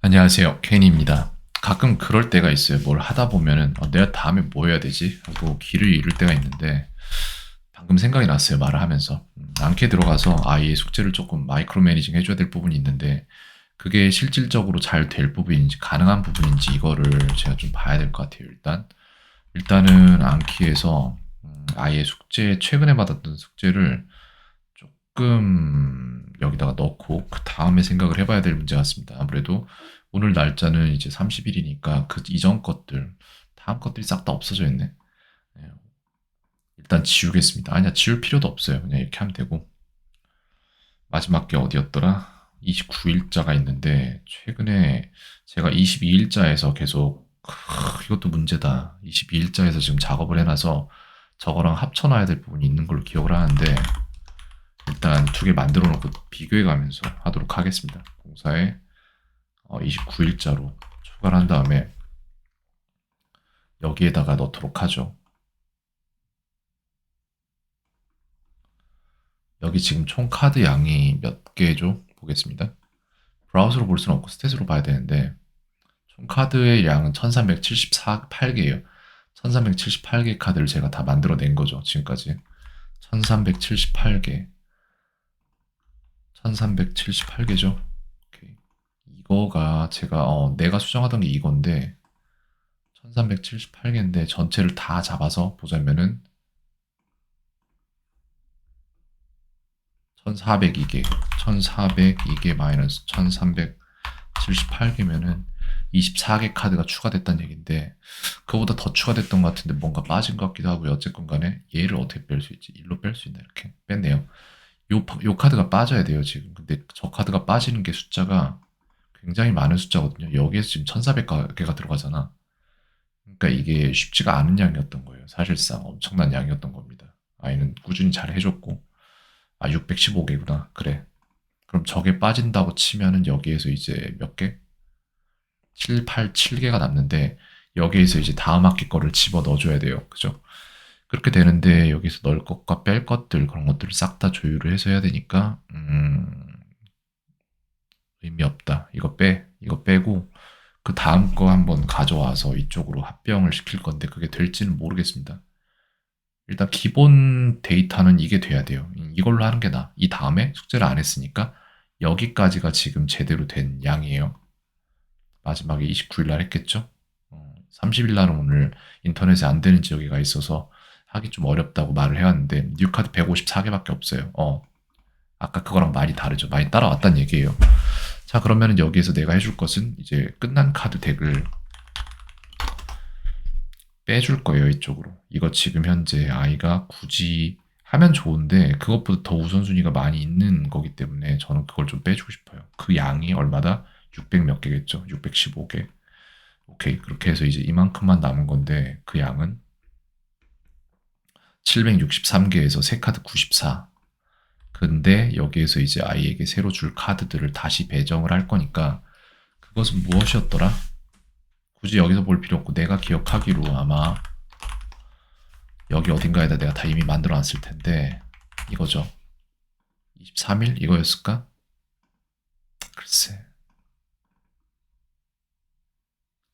안녕하세요. 케인입니다. 가끔 그럴 때가 있어요. 뭘 하다 보면은 내가 다음에 뭐 해야 되지? 하고 길을 잃을 때가 있는데 방금 생각이 났어요. 말을 하면서. 앙케 들어가서 아이의 숙제를 조금 마이크로 매니징 해줘야 될 부분이 있는데 그게 실질적으로 잘 될 부분인지 가능한 부분인지 이거를 제가 좀 봐야 될 것 같아요. 일단은 앙키에서 아이의 숙제 최근에 받았던 숙제를 조금 여기다가 넣고 그 다음에 생각을 해봐야 될 문제 같습니다. 아무래도 오늘 날짜는 이제 30일이니까 그 이전 것들, 다음 것들이 싹 다 없어져 있네. 네, 일단 지우겠습니다. 아니야, 지울 필요도 없어요. 그냥 이렇게 하면 되고. 마지막 게 어디였더라? 29일자가 있는데 최근에 제가 22일자에서 계속 이것도 문제다. 22일자에서 지금 작업을 해놔서 저거랑 합쳐놔야 될 부분이 있는 걸로 기억을 하는데 일단 두 개 만들어 놓고 비교해 가면서 하도록 하겠습니다. 공사에 29일자로 추가를 한 다음에 여기에다가 넣도록 하죠. 여기 지금 총 카드 양이 몇 개죠? 보겠습니다. 브라우저로 볼 수는 없고 스탯으로 봐야 되는데 총 카드의 양은 1378개예요. 1378개 카드를 제가 다 만들어낸 거죠. 지금까지 1378개 1378개죠. 이거가 제가 내가 수정하던 게 이건데 1378개인데 전체를 다 잡아서 보자면은 1402개 1402개 마이너스 1378개면은 24개 카드가 추가됐다는 얘기인데 그거보다 더 추가됐던 것 같은데 뭔가 빠진 것 같기도 하고요. 어쨌건 간에 얘를 어떻게 뺄 수 있지? 일로 뺄 수 있나 이렇게 뺐네요. 요 카드가 빠져야 돼요 지금. 근데 저 카드가 빠지는 게 숫자가 굉장히 많은 숫자거든요. 여기에서 지금 1400개가 들어가잖아. 그러니까 이게 쉽지가 않은 양이었던 거예요. 사실상 엄청난 양이었던 겁니다. 아이는 꾸준히 잘 해줬고, 615개구나. 그래. 그럼 저게 빠진다고 치면은 여기에서 이제 몇 개? 7, 8, 7개가 남는데, 여기에서 이제 다음 학기 거를 집어 넣어줘야 돼요. 그죠? 그렇게 되는데, 여기서 넣을 것과 뺄 것들, 그런 것들을 싹 다 조율을 해서 해야 되니까, 의미 없다. 이거 빼고, 그 다음 거 한번 가져와서 이쪽으로 합병을 시킬 건데, 그게 될지는 모르겠습니다. 일단 기본 데이터는 이게 돼야 돼요. 이걸로 하는 게 나아. 이 다음에 숙제를 안 했으니까 여기까지가 지금 제대로 된 양이에요. 마지막에 29일 날 했겠죠? 30일 날은 오늘 인터넷에 안 되는 지역이가 있어서 하기 좀 어렵다고 말을 해왔는데 뉴카드 154개밖에 없어요. 아까 그거랑 많이 다르죠. 많이 따라왔단 얘기예요. 자, 그러면은 여기에서 내가 해줄 것은 이제 끝난 카드 덱을 빼줄 거예요, 이쪽으로. 이거 지금 현재 아이가 굳이 하면 좋은데 그것보다 더 우선순위가 많이 있는 거기 때문에 저는 그걸 좀 빼주고 싶어요. 그 양이 얼마다? 600 몇 개겠죠? 615개. 오케이. 그렇게 해서 이제 이만큼만 남은 건데 그 양은 763개에서 새 카드 94. 근데 여기에서 이제 아이에게 새로 줄 카드들을 다시 배정을 할 거니까 그것은 무엇이었더라? 굳이 여기서 볼 필요 없고 내가 기억하기로 아마 여기 어딘가에다 내가 다 이미 만들어 놨을 텐데 이거죠. 23일 이거였을까? 글쎄.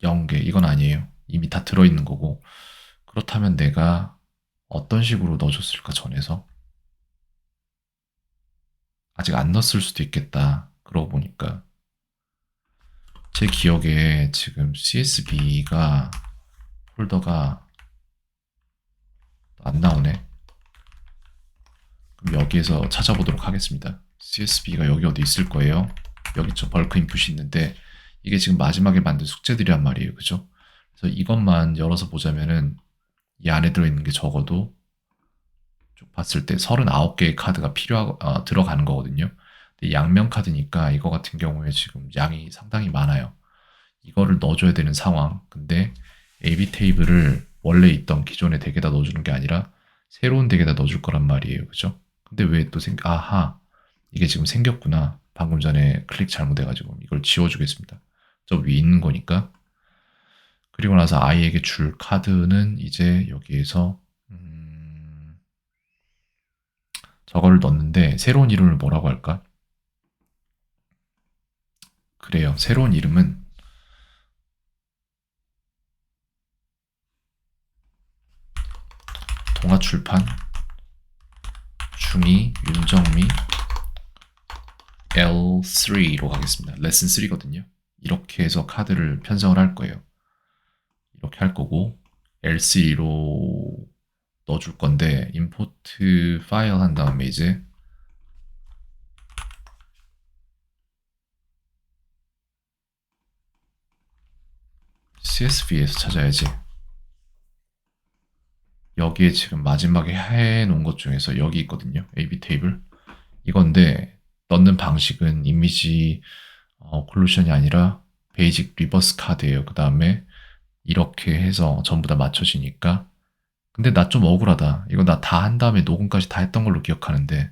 0개 이건 아니에요. 이미 다 들어있는 거고. 그렇다면 내가 어떤 식으로 넣어줬을까 전에서? 아직 안 넣었을 수도 있겠다. 그러고 보니까 제 기억에 지금 CSV가 폴더가 안 나오네. 그럼 여기에서 찾아보도록 하겠습니다. CSV가 여기 어디 있을 거예요. 여기 저 벌크 인풋이 있는데 이게 지금 마지막에 만든 숙제들이란 말이에요. 그죠? 그래서 이것만 열어서 보자면은 이 안에 들어있는 게 적어도 쭉 봤을 때 39개의 카드가 들어가는 거거든요. 근데 양면 카드니까 이거 같은 경우에 지금 양이 상당히 많아요. 이거를 넣어줘야 되는 상황. 근데 AB 테이블을 원래 있던 기존의 덱에다 넣어주는 게 아니라 새로운 덱에다 넣어줄 거란 말이에요. 그죠? 근데 왜 또 아하. 이게 지금 생겼구나. 방금 전에 클릭 잘못해가지고 이걸 지워주겠습니다. 저 위에 있는 거니까. 그리고 나서 아이에게 줄 카드는 이제 여기에서 저거를 넣었는데 새로운 이름을 뭐라고 할까? 그래요. 새로운 이름은 동아출판 중이 윤정미 L3로 가겠습니다. 레슨 3거든요. 이렇게 해서 카드를 편성을 할 거예요. 이렇게 할 거고 L3로 넣어줄 건데 임포트 파일 한 다음에 이제 CSV에서 찾아야지. 여기에 지금 마지막에 해놓은 것 중에서 여기 있거든요. AB 테이블. 이건데 넣는 방식은 이미지 콜루션이 아니라 베이직 리버스 카드예요. 그 다음에 이렇게 해서 전부 다 맞춰지니까. 근데 나 좀 억울하다. 이거 나 다 한 다음에 녹음까지 다 했던 걸로 기억하는데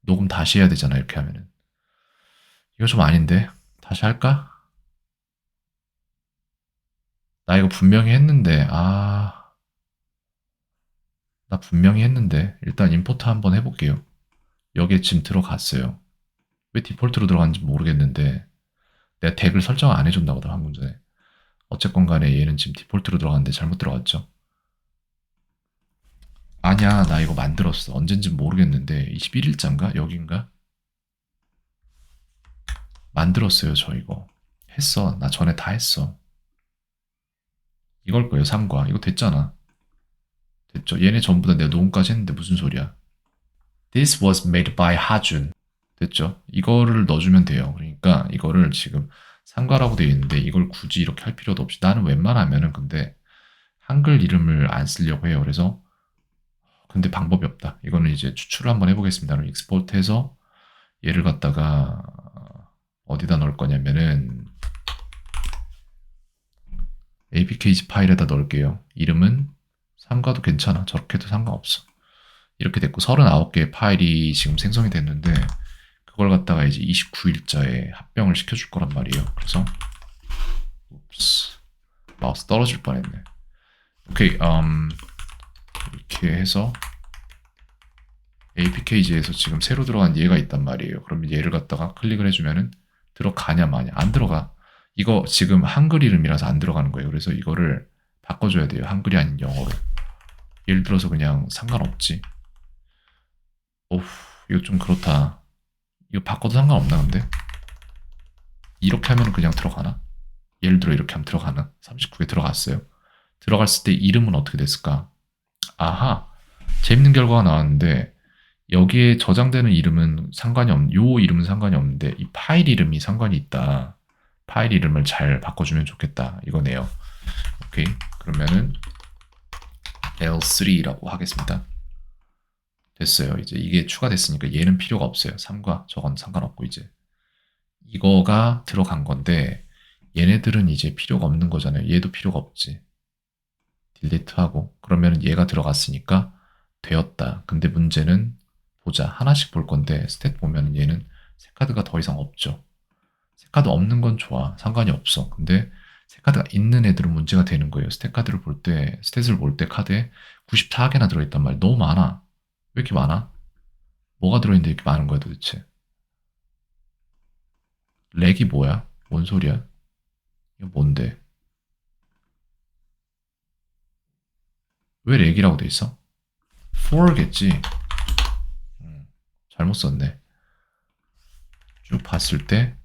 녹음 다시 해야 되잖아. 이렇게 하면은. 이거 좀 아닌데. 다시 할까? 나 이거 분명히 했는데 나 분명히 했는데 일단 임포트 한번 해볼게요. 여기에 지금 들어갔어요. 왜 디폴트로 들어갔는지 모르겠는데 내가 덱을 설정 안 해줬나 보다 방금 전에. 어쨌건 간에 얘는 지금 디폴트로 들어갔는데 잘못 들어갔죠. 아니야 나 이거 만들었어. 언젠지 모르겠는데 21일자인가? 여긴가? 만들었어요 저 이거. 했어. 나 전에 다 했어. 이걸 거예요 3과. 이거 됐잖아. 됐죠. 얘네 전부 다 내가 녹음까지 했는데 무슨 소리야. This was made by 하준. 됐죠. 이거를 넣어주면 돼요. 그러니까 이거를 지금 상가라고 되어 있는데 이걸 굳이 이렇게 할 필요도 없이 나는 웬만하면은 근데 한글 이름을 안 쓰려고 해요. 그래서 근데 방법이 없다. 이거는 이제 추출을 한번 해보겠습니다. 그럼 익스포트해서 얘를 갖다가 어디다 넣을 거냐면은 apkg 파일에다 넣을게요. 이름은 상가도 괜찮아. 저렇게 해도 상관없어. 이렇게 됐고 39개의 파일이 지금 생성이 됐는데 그걸 갖다가 이제 29일자에 합병을 시켜줄 거란 말이에요. 그래서 마우스 떨어질 뻔했네. 오케이, 이렇게 해서 apkg에서 지금 새로 들어간 얘가 있단 말이에요. 그러면 얘를 갖다가 클릭을 해주면은 들어가냐 마냐. 안 들어가. 이거 지금 한글 이름이라서 안 들어가는 거예요. 그래서 이거를 바꿔줘야 돼요. 한글이 아닌 영어로. 예를 들어서 그냥 상관없지. 오우, 이거 좀 그렇다. 이거 바꿔도 상관없나 근데? 이렇게 하면 그냥 들어가나? 예를 들어 이렇게 하면 들어가나? 39개 들어갔어요. 들어갔을 때 이름은 어떻게 됐을까? 아하, 재밌는 결과가 나왔는데 여기에 저장되는 이름은 요 이름은 상관이 없는데 이 파일 이름이 상관이 있다. 파일 이름을 잘 바꿔주면 좋겠다. 이거네요. 오케이, 그러면은 L3라고 하겠습니다. 됐어요. 이제 이게 추가됐으니까 얘는 필요가 없어요. 3과 저건 상관없고 이제 이거가 들어간 건데 얘네들은 이제 필요가 없는 거잖아요. 얘도 필요가 없지. 딜리트하고 그러면 얘가 들어갔으니까 되었다. 근데 문제는 보자. 하나씩 볼 건데 스탯 보면 얘는 새 카드가 더 이상 없죠. 새 카드 없는 건 좋아. 상관이 없어. 근데 새 카드가 있는 애들은 문제가 되는 거예요. 스탯 카드를 볼 때, 스탯을 볼 때 카드에 94개나 들어있단 말이야. 너무 많아. 왜 이렇게 많아? 뭐가 들어있는데 이렇게 많은 거야 도대체? 렉이 뭐야? 뭔 소리야? 이거 뭔데? 왜 렉이라고 돼 있어? 4겠지? 잘못 썼네. 쭉 봤을 때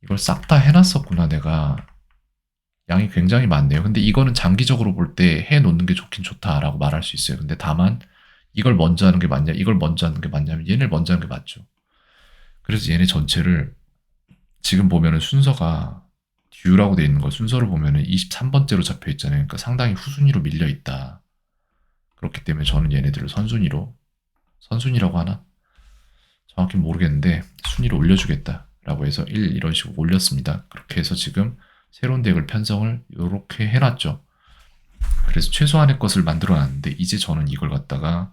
이걸 싹 다 해놨었구나 내가. 양이 굉장히 많네요. 근데 이거는 장기적으로 볼 때 해놓는 게 좋긴 좋다라고 말할 수 있어요. 근데 다만 이걸 먼저 하는 게 맞냐 이걸 먼저 하는 게 맞냐면 얘를 먼저 하는 게 맞죠. 그래서 얘네 전체를 지금 보면은 순서가 듀라고 돼 있는 거 순서를 보면은 23번째로 잡혀 있잖아요. 그러니까 상당히 후순위로 밀려 있다. 그렇기 때문에 저는 얘네들을 선순위라고 하나? 정확히 모르겠는데 순위를 올려주겠다라고 해서 1 이런 식으로 올렸습니다. 그렇게 해서 지금 새로운 덱을 편성을 이렇게 해놨죠. 그래서 최소한의 것을 만들어 놨는데 이제 저는 이걸 갖다가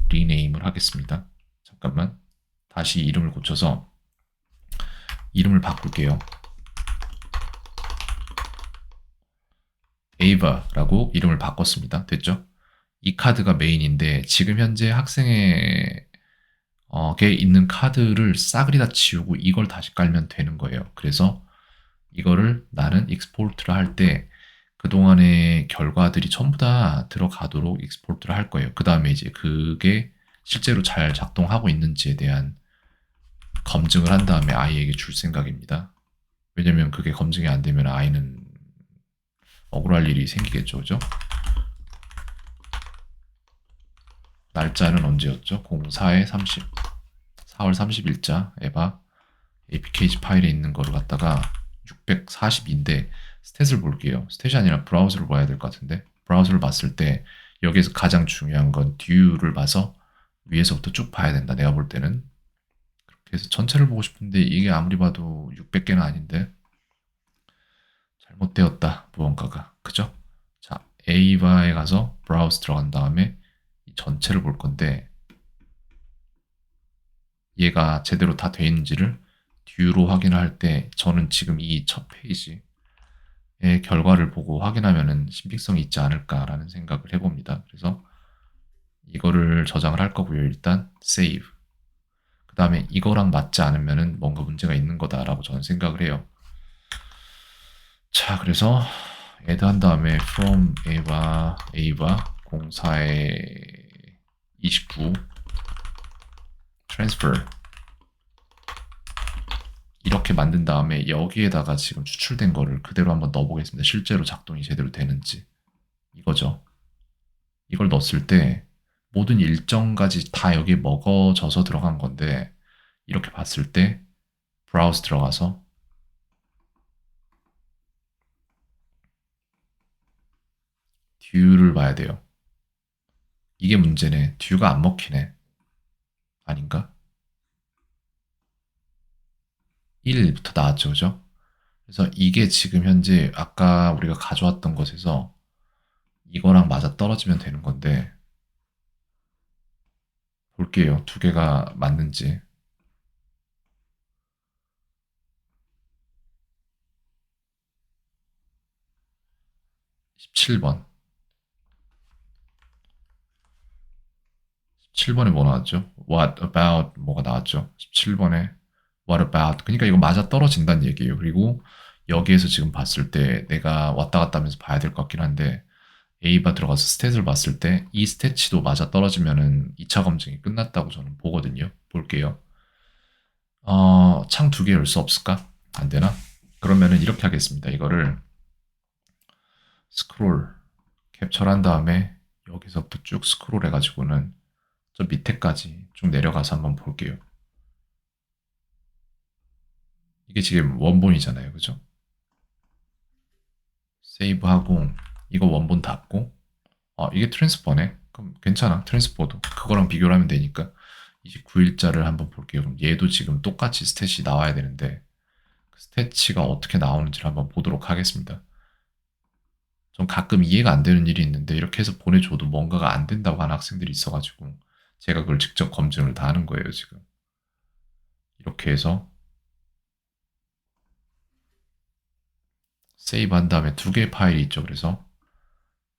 리네임을 하겠습니다. 잠깐만 다시 이름을 고쳐서 이름을 바꿀게요. 에이바라고 이름을 바꿨습니다. 됐죠? 이 카드가 메인인데 지금 현재 학생의 걔 있는 카드를 싸그리 다 지우고 이걸 다시 깔면 되는 거예요. 그래서 이거를 나는 익스포트를 할 때 그동안의 결과들이 전부 다 들어가도록 익스포트를 할 거예요. 그 다음에 이제 그게 실제로 잘 작동하고 있는지에 대한 검증을 한 다음에 아이에게 줄 생각입니다. 왜냐면 그게 검증이 안 되면 아이는 억울할 일이 생기겠죠, 그죠? 날짜는 언제였죠? 04에 30, 4월 30일자 에바 APKG 파일에 있는 거를 갖다가 642인데 스탯을 볼게요. 스탯이 아니라 브라우저를 봐야 될 것 같은데 브라우저를 봤을 때 여기에서 가장 중요한 건 듀를 봐서 위에서부터 쭉 봐야 된다. 내가 볼 때는 그렇게 해서 전체를 보고 싶은데 이게 아무리 봐도 600개는 아닌데 잘못되었다. 무언가가. 그죠? 자, 에이바에 가서 브라우스 들어간 다음에 이 전체를 볼 건데 얘가 제대로 다 돼 있는지를 듀로 확인할 때 저는 지금 이 첫 페이지의 결과를 보고 확인하면은 신빙성이 있지 않을까라는 생각을 해봅니다. 그래서 이거를 저장을 할 거고요. 일단 save. 그 다음에 이거랑 맞지 않으면은 뭔가 문제가 있는 거다라고 저는 생각을 해요. 자, 그래서 add 한 다음에 from ava 04에 29 transfer 이렇게 만든 다음에 여기에다가 지금 추출된 거를 그대로 한번 넣어보겠습니다. 실제로 작동이 제대로 되는지. 이거죠. 이걸 넣었을 때 모든 일정까지 다 여기에 먹어져서 들어간 건데 이렇게 봤을 때 브라우스 들어가서 듀를 봐야 돼요. 이게 문제네. 듀가 안 먹히네. 아닌가? 1부터 나왔죠, 그죠? 그래서 이게 지금 현재 아까 우리가 가져왔던 것에서 이거랑 맞아 떨어지면 되는 건데 볼게요. 두 개가 맞는지. 17번. 17번에 뭐 나왔죠? What about 뭐가 나왔죠? 17번에 What about 그러니까 이거 맞아 떨어진다는 얘기예요. 그리고 여기에서 지금 봤을 때 내가 왔다 갔다 하면서 봐야 될 것 같긴 한데 A바 들어가서 스탯을 봤을 때 이 스탯치도 맞아 떨어지면은 2차 검증이 끝났다고 저는 보거든요. 볼게요. 창 두 개 열 수 없을까? 안 되나? 그러면은 이렇게 하겠습니다. 이거를 스크롤 캡처한 다음에 여기서부터 쭉 스크롤 해가지고는 저 밑에까지 쭉 내려가서 한번 볼게요. 이게 지금 원본이잖아요. 그죠? 세이브하고 이거 원본 닫고 이게 트랜스퍼네. 그럼 괜찮아. 트랜스퍼도 그거랑 비교를 하면 되니까 29일자를 한번 볼게요. 그럼 얘도 지금 똑같이 스탯이 나와야 되는데 그 스탯치가 어떻게 나오는지를 한번 보도록 하겠습니다. 전 가끔 이해가 안 되는 일이 있는데 이렇게 해서 보내줘도 뭔가가 안 된다고 하는 학생들이 있어가지고 제가 그걸 직접 검증을 다 하는 거예요, 지금. 이렇게 해서 세이브 한 다음에 두 개의 파일이 있죠. 그래서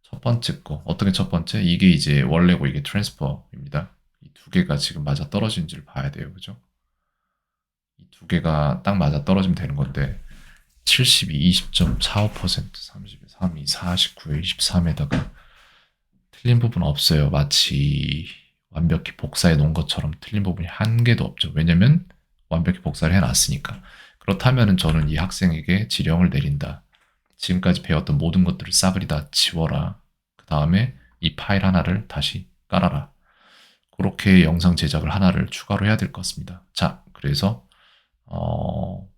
첫 번째 거, 어떻게 첫 번째? 이게 이제 원래고 이게 트랜스퍼입니다. 이 두 개가 지금 맞아 떨어진지를 봐야 돼요. 그죠? 이 두 개가 딱 맞아 떨어지면 되는 건데 72, 20.45%, 30, 32, 49, 23에다가 틀린 부분 없어요. 마치 완벽히 복사해 놓은 것처럼 틀린 부분이 한 개도 없죠. 왜냐면 완벽히 복사를 해놨으니까. 그렇다면 저는 이 학생에게 지령을 내린다. 지금까지 배웠던 모든 것들을 싸그리 다 지워라. 그 다음에 이 파일 하나를 다시 깔아라. 그렇게 영상 제작을 하나를 추가로 해야 될 것 같습니다. 자, 그래서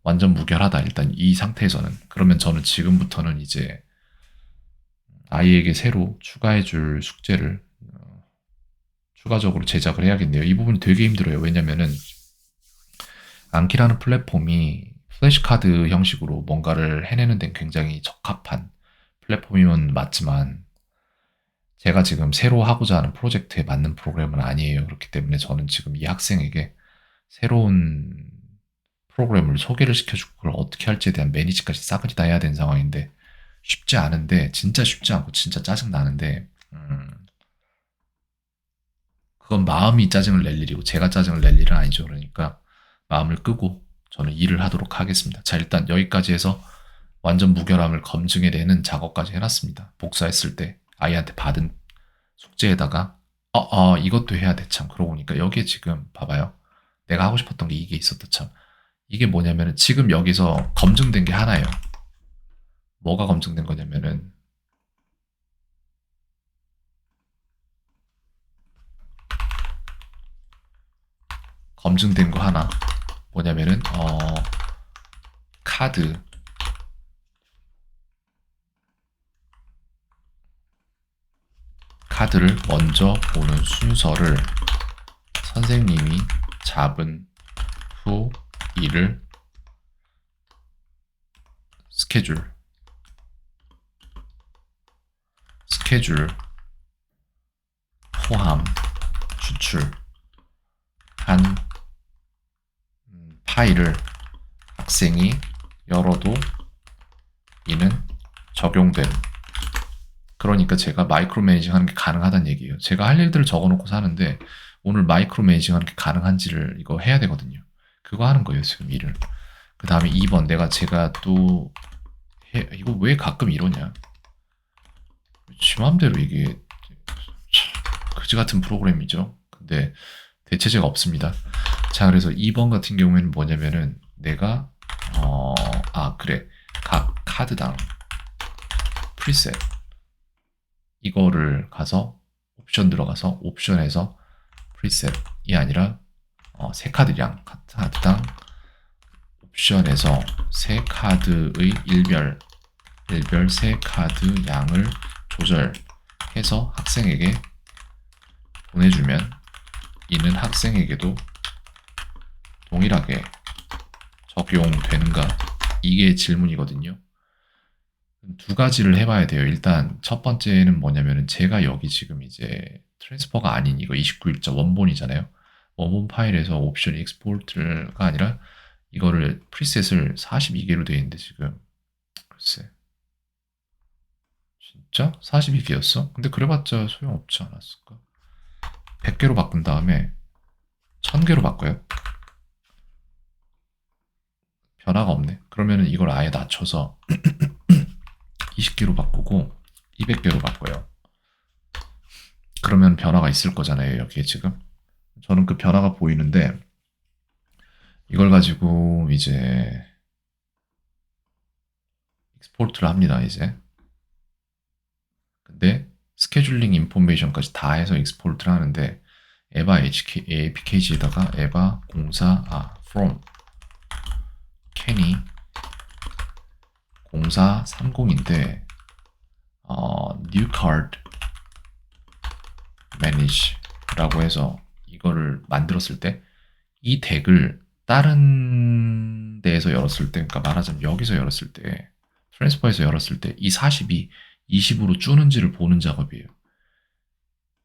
완전 무결하다. 일단 이 상태에서는. 그러면 저는 지금부터는 이제 아이에게 새로 추가해줄 숙제를 추가적으로 제작을 해야겠네요. 이 부분이 되게 힘들어요. 왜냐면은 안키라는 플랫폼이 플래시카드 형식으로 뭔가를 해내는 데는 굉장히 적합한 플랫폼이면 맞지만 제가 지금 새로 하고자 하는 프로젝트에 맞는 프로그램은 아니에요. 그렇기 때문에 저는 지금 이 학생에게 새로운 프로그램을 소개를 시켜주고 그걸 어떻게 할지에 대한 매니지까지 싸그리 다 해야 되는 상황인데 쉽지 않은데 진짜 쉽지 않고 진짜 짜증 나는데 그건 마음이 짜증을 낼 일이고 제가 짜증을 낼 일은 아니죠. 그러니까 마음을 끄고 저는 일을 하도록 하겠습니다. 자, 일단 여기까지 해서 완전 무결함을 검증해내는 작업까지 해놨습니다. 복사했을 때 아이한테 받은 숙제에다가 이것도 해야 돼. 참 그러고 보니까 여기에 지금 봐봐요. 내가 하고 싶었던 게 이게 있었다. 참 이게 뭐냐면은 지금 여기서 검증된 게 하나예요. 뭐가 검증된 거냐면은 검증된 거 하나 뭐냐면은 카드를 먼저 보는 순서를 선생님이 잡은 후 일을 스케줄 포함 추출한 파일을 학생이 열어도 이는 적용됨. 그러니까 제가 마이크로 매니징 하는 게 가능하다는 얘기예요. 제가 할 일들을 적어놓고 사는데 오늘 마이크로 매니징 하는 게 가능한지를 이거 해야 되거든요. 그거 하는 거예요, 지금 일을. 그 다음에 2번 제가 또 이거 왜 가끔 이러냐. 지 맘대로 이게 그지 같은 프로그램이죠. 근데 대체제가 없습니다. 자, 그래서 2번 같은 경우에는 뭐냐면은 내가 그래. 각 카드당 프리셋 이거를 가서 옵션 들어가서 옵션에서 프리셋이 아니라 세 카드량 카드당 옵션에서 세 카드의 일별 세 카드 양을 조절해서 학생에게 보내주면 이는 학생에게도 동일하게 적용되는가? 이게 질문이거든요. 두 가지를 해봐야 돼요. 일단 첫 번째는 뭐냐면은 제가 여기 지금 이제 트랜스퍼가 아닌 이거 29일자 원본이잖아요. 원본 파일에서 옵션 익스포트가 아니라 이거를 프리셋을 42개로 되어 있는데 지금 글쎄 진짜 42개였어? 근데 그래봤자 소용없지 않았을까? 100개로 바꾼 다음에 1000개로 바꿔요. 변화가 없네. 그러면은 이걸 아예 낮춰서 20개로 바꾸고 200개로 바꿔요. 그러면 변화가 있을 거잖아요. 여기에 지금. 저는 그 변화가 보이는데 이걸 가지고 이제 익스포트를 합니다. 이제. 근데 스케줄링 인포메이션까지 다 해서 익스포트를 하는데 에바 apkg에다가 에바 from kenny 0430인데 new card manage라고 해서 이거를 만들었을 때 이 덱을 다른 데에서 열었을 때, 그러니까 말하자면 여기서 열었을 때, 트랜스퍼에서 열었을 때 이 40이 20으로 줄는지를 보는 작업이에요.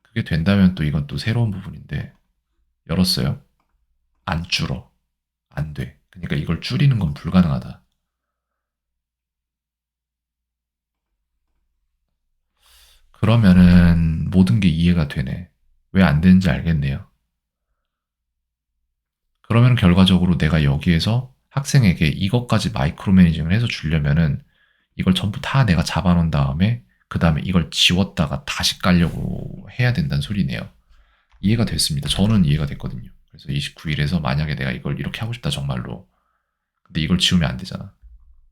그게 된다면 또 이건 또 새로운 부분인데 열었어요. 안 줄어. 안 돼. 그러니까 이걸 줄이는 건 불가능하다. 그러면은 모든 게 이해가 되네. 왜 안 되는지 알겠네요. 그러면 결과적으로 내가 여기에서 학생에게 이것까지 마이크로 매니징을 해서 주려면은 이걸 전부 다 내가 잡아놓은 다음에 그 다음에 이걸 지웠다가 다시 깔려고 해야 된다는 소리네요. 이해가 됐습니다. 저는 이해가 됐거든요. 그래서 29일에서 만약에 내가 이걸 이렇게 하고 싶다 정말로. 근데 이걸 지우면 안 되잖아.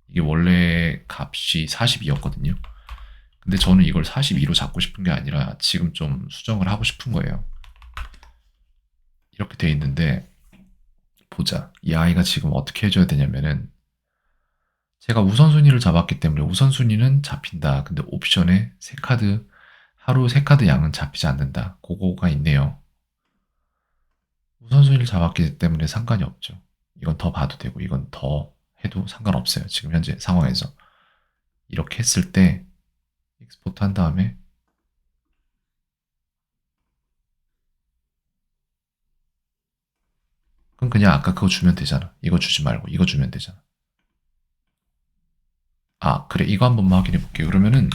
이게 원래 값이 42였거든요. 근데 저는 이걸 42로 잡고 싶은 게 아니라 지금 좀 수정을 하고 싶은 거예요. 이렇게 돼 있는데 보자. 이 아이가 지금 어떻게 해줘야 되냐면은 제가 우선순위를 잡았기 때문에 우선순위는 잡힌다. 근데 옵션에 하루 세 카드 양은 잡히지 않는다. 그거가 있네요. 우선순위를 잡았기 때문에 상관이 없죠. 이건 더 봐도 되고 이건 더 해도 상관없어요. 지금 현재 상황에서. 이렇게 했을 때 익스포트 한 다음에 그럼 그냥 아까 그거 주면 되잖아. 이거 주지 말고 이거 주면 되잖아. 그래. 이거 한 번만 확인해 볼게요. 그러면은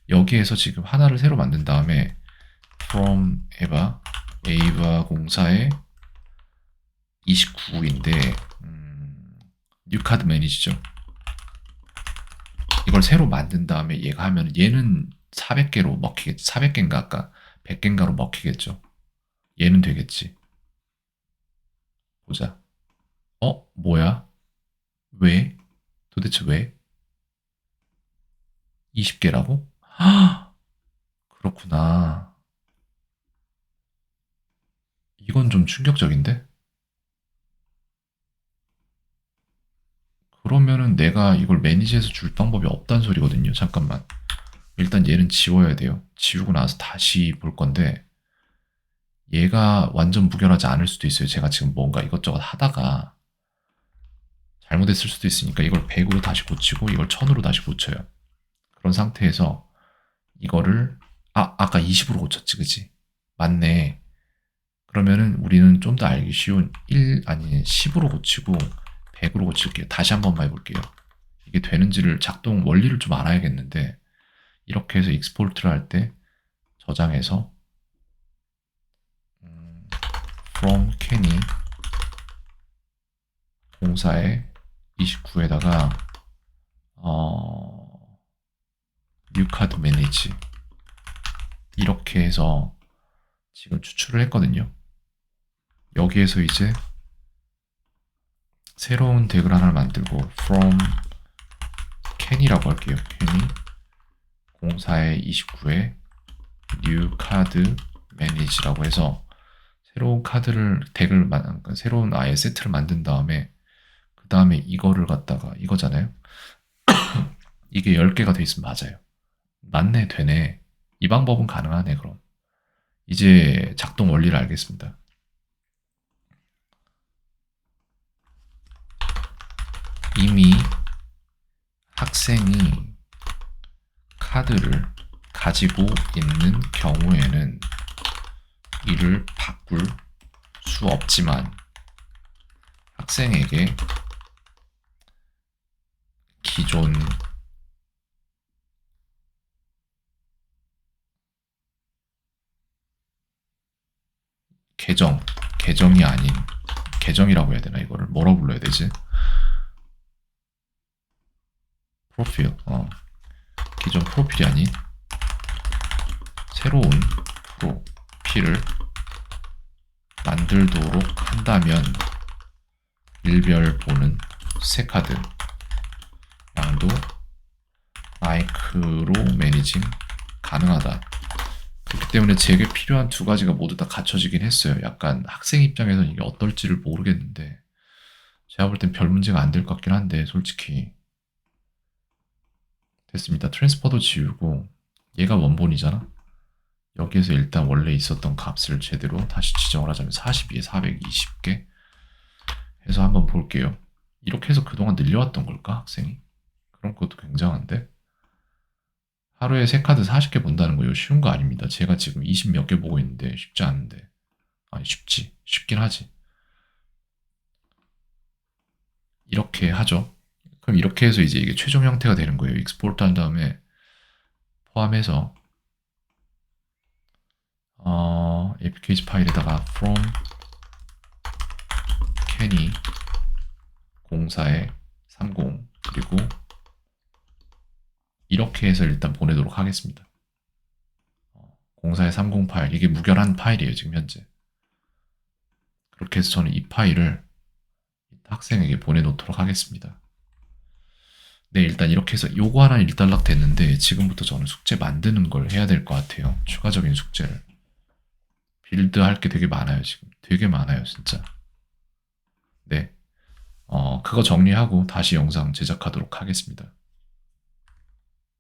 여기에서 지금 하나를 새로 만든 다음에 from eva 에이바 공사의 29인데 뉴카드 매니지죠. 이걸 새로 만든 다음에 얘가 하면 얘는 400개로 먹히겠지. 400개인가 아까 100개인가로 먹히겠죠. 얘는 되겠지. 보자. 뭐야? 왜? 도대체 왜? 20개라고? 그렇구나. 이건 좀 충격적인데? 그러면은 내가 이걸 매니지해서 줄 방법이 없다는 소리거든요. 잠깐만. 일단 얘는 지워야 돼요. 지우고 나서 다시 볼 건데 얘가 완전 무결하지 않을 수도 있어요. 제가 지금 뭔가 이것저것 하다가 잘못했을 수도 있으니까 이걸 100으로 다시 고치고 이걸 1000으로 다시 고쳐요. 그런 상태에서 이거를 아까 20으로 고쳤지, 그치? 맞네. 그러면은 우리는 좀 더 알기 쉬운 10으로 고치고 100으로 고칠게요. 다시 한 번만 해볼게요. 이게 되는지를 작동 원리를 좀 알아야겠는데 이렇게 해서 익스포트를 할 때 저장해서 from Kenny 공사의 29에다가 new card manage 이렇게 해서 지금 추출을 했거든요. 여기에서 이제 새로운 덱을 하나 만들고 from Kenny라고 할게요. Kenny 공사의 29에 new card manage라고 해서 새로운 카드를 그러니까 새로운 아예 세트를 만든 다음에 그 다음에 이거를 갖다가 이거잖아요. 이게 10개가 돼 있으면 맞아요. 맞네, 되네. 이 방법은 가능하네. 그럼 이제 작동 원리를 알겠습니다. 이미 학생이 카드를 가지고 있는 경우에는 이를 바꿀 수 없지만 학생에게 기존 계정이 아닌 계정이라고 해야 되나 이거를 뭐라고 불러야 되지? 프로필 기존 프로필이 아닌 새로운 프로필을 만들도록 한다면 일별 보는 새 카드 양도 마이크로 매니징 가능하다. 그렇기 때문에 제게 필요한 두 가지가 모두 다 갖춰지긴 했어요. 약간 학생 입장에서는 이게 어떨지를 모르겠는데 제가 볼 땐 별 문제가 안 될 것 같긴 한데 솔직히 됐습니다. 트랜스퍼도 지우고 얘가 원본이잖아. 여기에서 일단 원래 있었던 값을 제대로 다시 지정을 하자면 42에 420개 해서 한번 볼게요. 이렇게 해서 그동안 늘려왔던 걸까 학생이? 그런 것도 굉장한데 하루에 새 카드 40개 본다는 거 이거 쉬운 거 아닙니다. 제가 지금 20 몇 개 보고 있는데 쉽지 않은데 아니 쉽긴 하지. 이렇게 하죠. 그럼 이렇게 해서 이제 이게 최종 형태가 되는 거예요. 익스포트 한 다음에 포함해서 apk 파일에다가 from kenny 공사의 30 그리고 이렇게 해서 일단 보내도록 하겠습니다. 공사의 30 파일 이게 무결한 파일이에요 지금 현재. 그렇게 해서 저는 이 파일을 학생에게 보내놓도록 하겠습니다. 네, 일단 이렇게 해서 요거 하나 일단락 됐는데 지금부터 저는 숙제 만드는 걸 해야 될 것 같아요. 추가적인 숙제를. 빌드 할 게 되게 많아요, 지금. 되게 많아요, 진짜. 네. 그거 정리하고 다시 영상 제작하도록 하겠습니다.